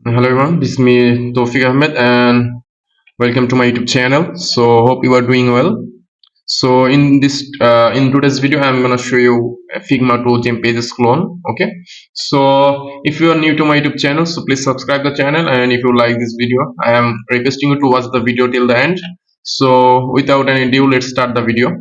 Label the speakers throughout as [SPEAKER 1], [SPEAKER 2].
[SPEAKER 1] Hello everyone, this is me Toufic Ahmed and welcome to my YouTube channel. So hope you are doing well. So in today's video I'm gonna show you a Figma to Gempages clone. Okay. So if you are new to my YouTube channel, so please subscribe the channel, and if you like this video, I am requesting you to watch the video till the end. So without any ado, let's start the video.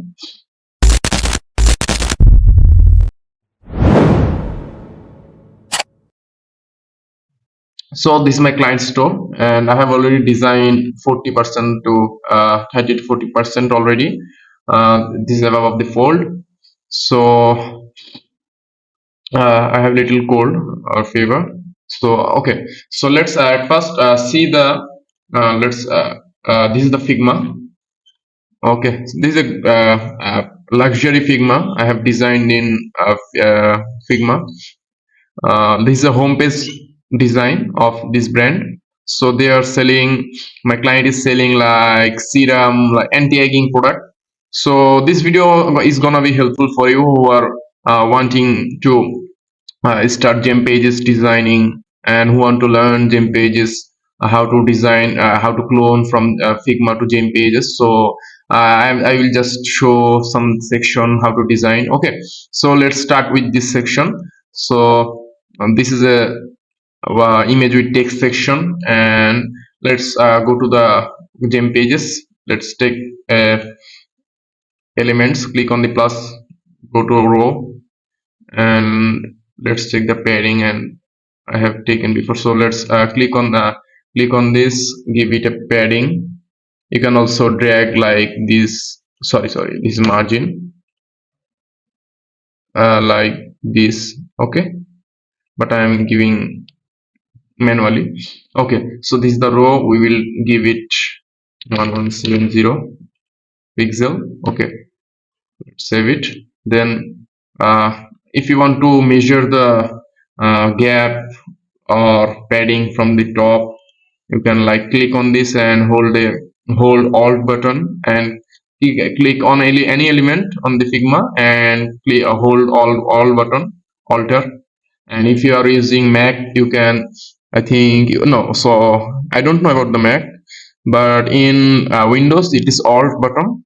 [SPEAKER 1] So this is my client store, and I have already designed 40% to 30 to 40% already. This is above the fold. So I have little code or favor. So okay, so let's at first see the let's this is the Figma. Okay, so this is a luxury Figma I have designed in Figma. This is a homepage design of this brand. So they are selling, my client is selling like serum, like anti-aging product. So this video is gonna be helpful for you who are wanting to start Gempages designing and who want to learn Gempages, how to design, how to clone from Figma to Gempages. So I will just show some section how to design. Okay, so let's start with this section. So this is a image with text section, and let's go to the Gempages. Let's take elements, click on the plus, go to row, and let's check the padding, and I have taken before. So let's click on this, give it a padding. You can also drag like this, sorry, this margin like this. Okay, but I am giving manually. Okay, so this is the row. We will give it 1170 pixel. Okay, let's save it. Then if you want to measure the gap or padding from the top, you can like click on this and hold alt button and click on any element on the Figma and hold all button, alter. And if you are using Mac, you can, I think, no, so I don't know about the Mac, but in Windows it is alt button.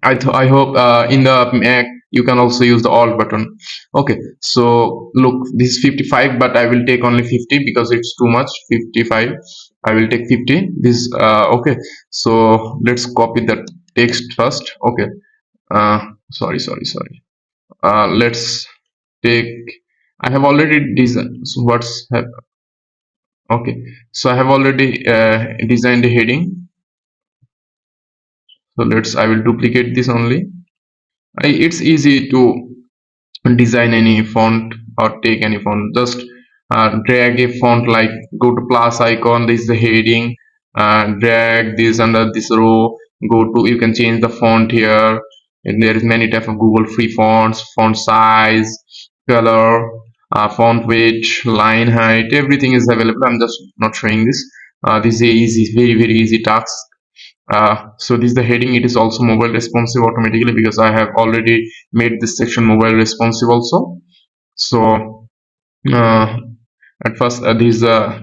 [SPEAKER 1] I hope in the Mac you can also use the alt button. Okay, so look, this is 55, but I will take only 50 because it's too much. 55, I will take 50. This okay, so let's copy the text first. Okay, sorry. Let's take, I have already designed, so okay, so I have already designed the heading. So I will duplicate this only. It's easy to design any font or take any font. Just drag a font, like go to plus icon, this is the heading, drag this under this row, go to, you can change the font here, and there is many type of Google free fonts, font size, color, font weight, line height, everything is available. I'm just not showing this. This is a easy, very easy task. So this is the heading. It is also mobile responsive automatically because I have already made this section mobile responsive also. So uh, at first this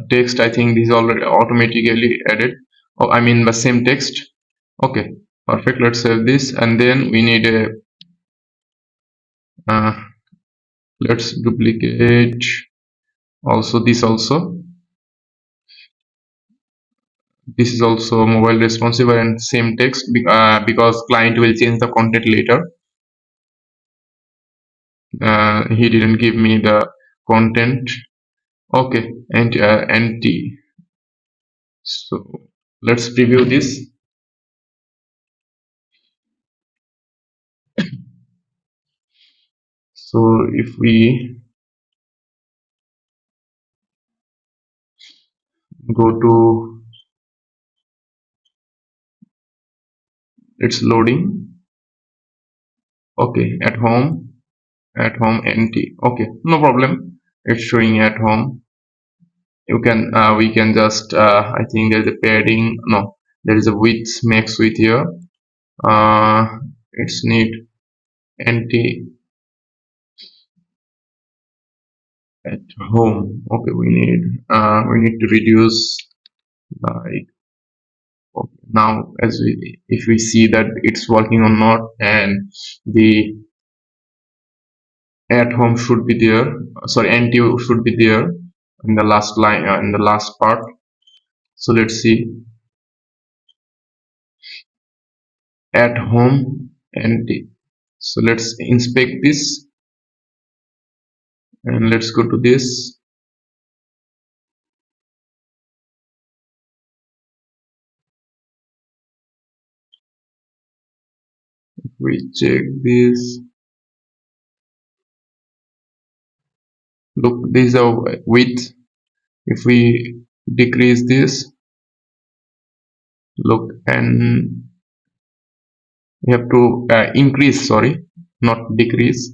[SPEAKER 1] text, I think this is already automatically added. Oh, I mean the same text. Okay, perfect. Let's save this, and then we need a let's duplicate also this also. This is also mobile responsive and same text because client will change the content later. He didn't give me the content. Okay, and empty. So let's preview this. So if we go to, it's loading. Okay, at home empty. Okay, no problem, it's showing at home. You can we can just I think there's a padding, no, there is a width, max width here. It's need empty at home. Okay, we need to reduce, like, okay, now as we, if we see that it's working or not, and the at home should be there, sorry, NT should be there in the last line, in the last part. So let's see, at home NT. So let's inspect this, and let's go to this. We check this. Look, this is a width. If we decrease this, look, and we have to increase, sorry, not decrease.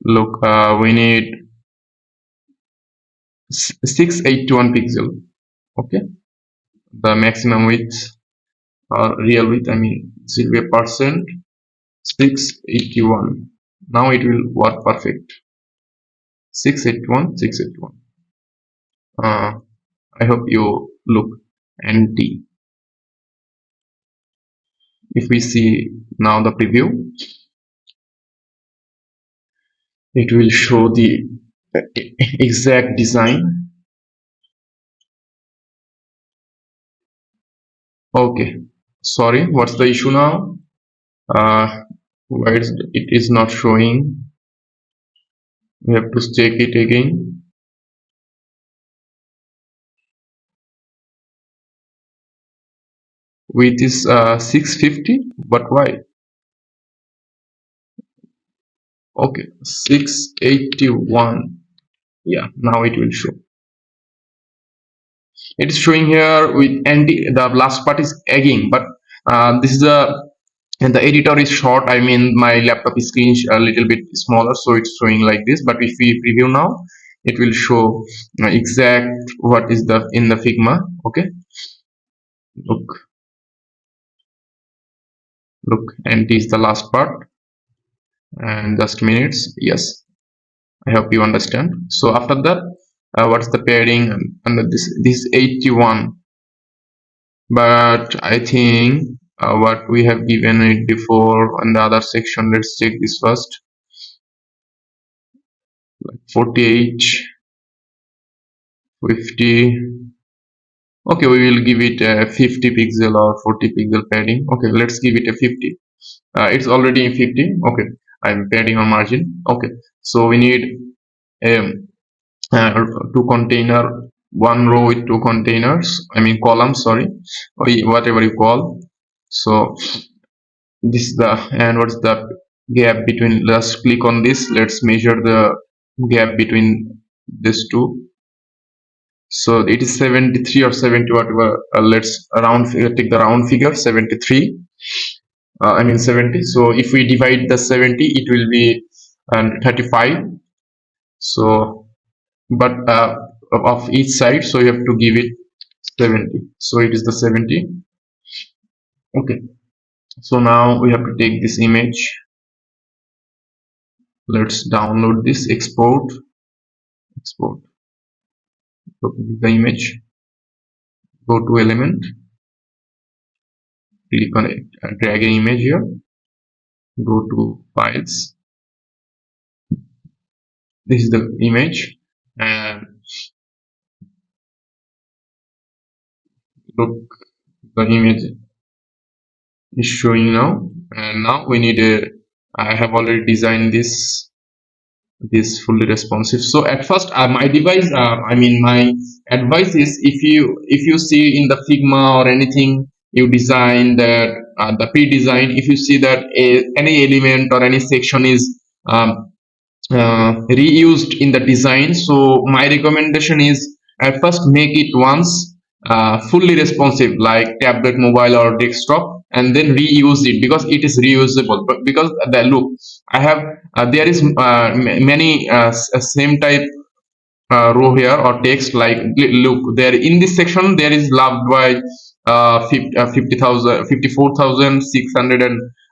[SPEAKER 1] Look, we need 681 pixel. Okay, the maximum width, real width, I mean 0%, 681. Now it will work perfect. 681, 681. I hope you look. NT. If we see now the preview, it will show the exact design. Okay, sorry, what's the issue now? Why it is not showing? We have to check it again. Width is 650, but why? Okay, 681. Yeah, now it will show. It is showing here with ND. The last part is egging, but this is a, and the editor is short. I mean, my laptop screen is a little bit smaller, so it's showing like this. But if we preview now, it will show exact what is the in the Figma. Okay, look, look, and this is the last part, and just minutes. Yes, I hope you understand. So after that, what's the pairing under this 81? But I think what we have given it before on the other section. Let's check this first. Like 48, 50. Okay, we will give it a 50 pixel or 40 pixel padding. Okay, let's give it a 50. It's already in 50. Okay, I'm padding on margin. Okay, so we need um, two container, one row with two containers, I mean columns, sorry, or whatever you call. So this is the, and what's the gap between, let's click on this, let's measure the gap between these two. So it is 73 or 70, whatever. Let's round figure, take the round figure, 73. I mean 70. So if we divide the 70, it will be 35. So but of each side, so you have to give it 70. So it is the 70. Okay, so now we have to take this image. Let's download this, export, export. So the image, go to element, click on it, drag an image here, go to files. This is the image, and look, the image is showing now. And now we need a, I have already designed this fully responsive. So at first, my device, I mean my advice is, if you see in the Figma or anything you design that, the pre-design, if you see that any element or any section is reused in the design, so my recommendation is at first make it once fully responsive, like tablet, mobile, or desktop, and then reuse it, because it is reusable. But because the look, I have there is many same type row here or text, like look, there in this section there is loved by 50,000,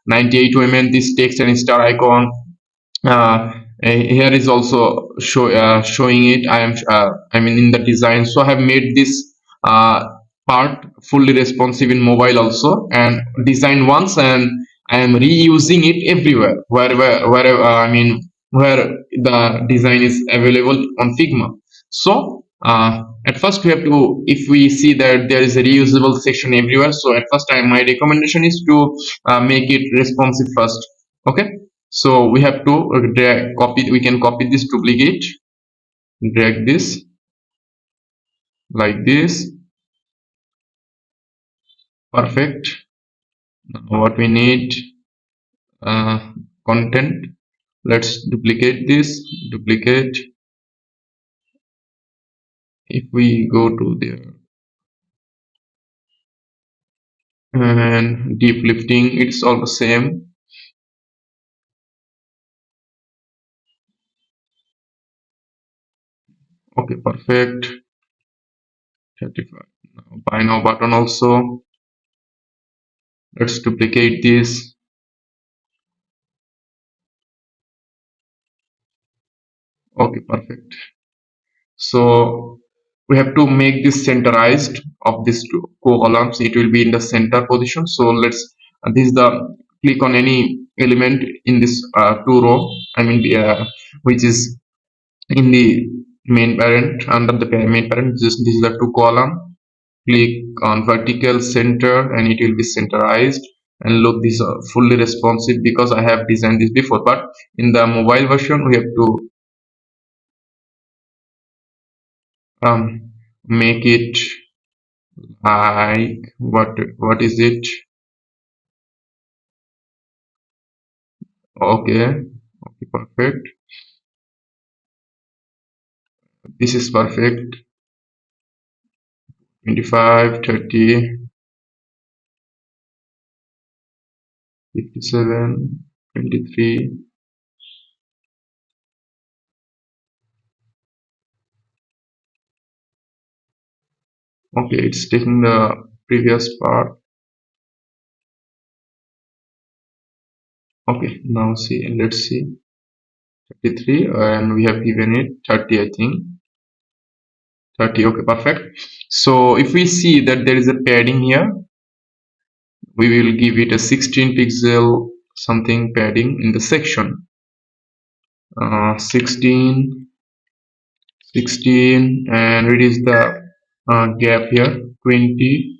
[SPEAKER 1] 98 women, this text and star icon. Here is also showing it. I mean in the design, so I have made this uh, part fully responsive in mobile also, and designed once, and I am reusing it everywhere wherever I mean where the design is available on Figma. So at first we have to, if we see that there is a reusable section everywhere, so at first my recommendation is to make it responsive first. Okay, so we have to copy, we can copy this duplicate, drag this like this. Perfect. Now what we need, uh, content. Let's duplicate this, duplicate. If we go to there and deep lifting, it's all the same. Okay, perfect. 35. Now buy now button also. Let's duplicate this. Okay, perfect. So we have to make this centerized of these two columns. It will be in the center position. So let's this is the, click on any element in this two row, I mean which is in the main parent, under the main parent. This is the two column. Click on vertical center and it will be centerized. And look, these are fully responsive because I have designed this before, but in the mobile version we have to make it like, what is it? Okay, okay, perfect. This is perfect. 25, 30, 57, 23. Okay, it's taking the previous part. Okay, now see, let's see. 33, and we have given it 30, I think. 30, okay, perfect. So if we see that there is a padding here, we will give it a 16 pixel something padding in the section. 16, 16, and reduce the gap here, 20.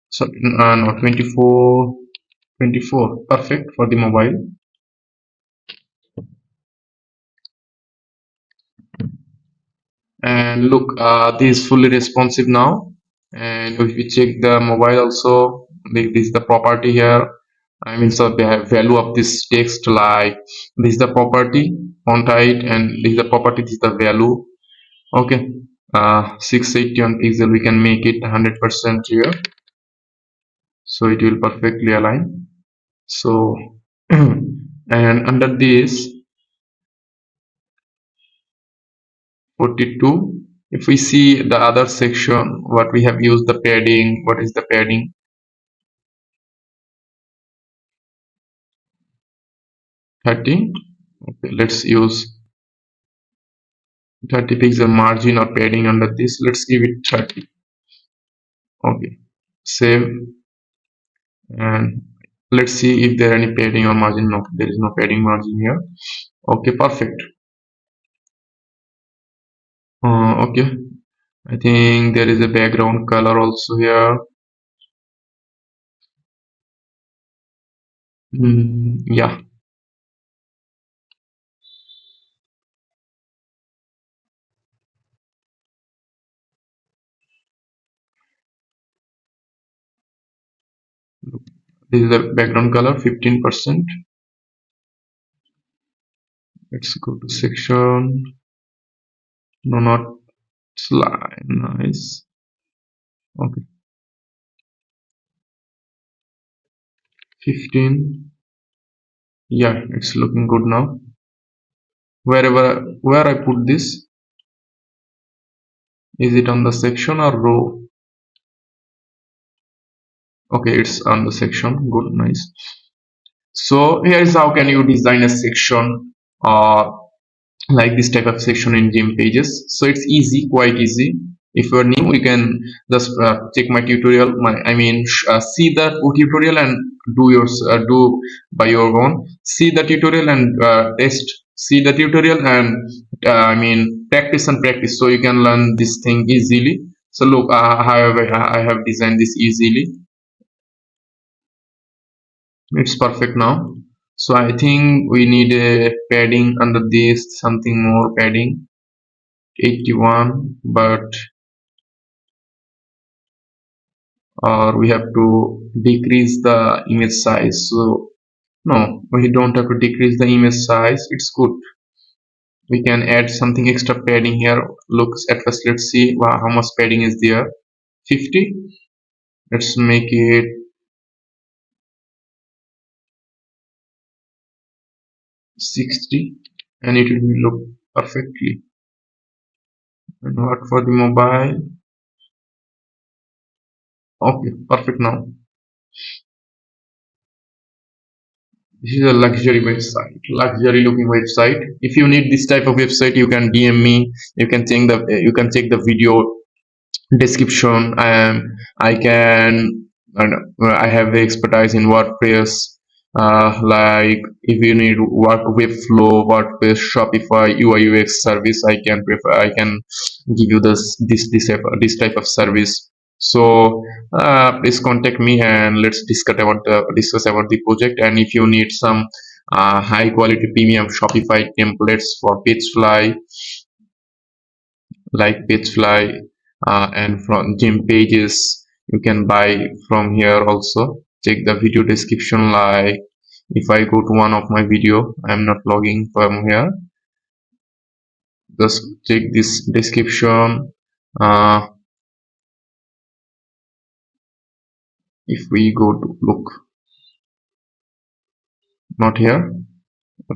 [SPEAKER 1] So no, 24, 24, perfect for the mobile. And look, this is fully responsive now. And if we check the mobile also, this is the property here. I mean, so the value of this text, like this is the property, font height, and this is the property, this is the value. Okay, 681 pixel, we can make it 100% here, so it will perfectly align. So and under this 42, if we see the other section, what we have used the padding, what is the padding? 30. Okay, let's use 30 pixel margin or padding under this. Let's give it 30. Okay, save, and let's see if there are any padding or margin. No, there is no padding margin here. Okay, perfect. Okay, I think there is a background color also here. Yeah, this is the background color, 15%. Let's go to section. No, not slide. Nice. Okay, 15. Yeah, it's looking good now. Where I put this, is it on the section or row? Okay, it's on the section. Good, nice. So here is how can you design a section like this type of section in Gempages. So it's easy, quite easy. If you're new, you can just check my tutorial. See the tutorial and do by your own. See the tutorial and test. See the tutorial and practice and practice, so you can learn this thing easily. So look, however, I have designed this easily. It's perfect now. So I think we need a padding under this, something more padding. 81, but we have to decrease the image size. So no, we don't have to decrease the image size. It's good. We can add something extra padding here. Looks at first. Let's see how much padding is there. 50. Let's make it 60, and it will look perfectly. And what for the mobile? Okay, perfect now. This is a luxury website, luxury looking website. If you need this type of website, you can DM me. You can check the video description. I can I have the expertise in WordPress. Like if you need Webflow, WordPress, Shopify, UI UX service, I can give you this type of service. So please contact me and let's discuss about the project. And if you need some high quality premium Shopify templates for Pagefly, like Pagefly, and from Gempages, you can buy from here also. Check the video description. Like if I go to one of my video, I'm not logging from here. Just check this description. uh, if we go to look, not here,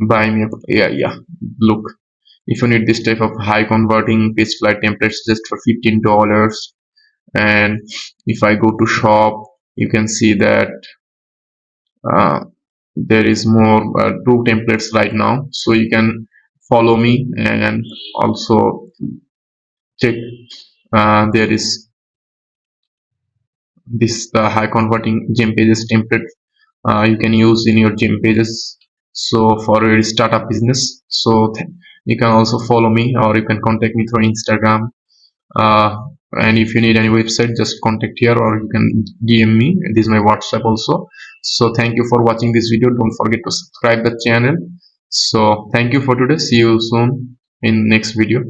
[SPEAKER 1] buy me, yeah, look. If you need this type of high converting Pagefly templates just for $15, and if I go to shop, you can see that uh, there is more two templates right now. So you can follow me and also check. There is this high converting Gempages template you can use in your Gempages, so for your startup business. So you can also follow me, or you can contact me through Instagram. uh, and if you need any website, just contact here, or you can DM me. This is my WhatsApp also. So thank you for watching this video. Don't forget to subscribe the channel. So thank you for today. See you soon in next video.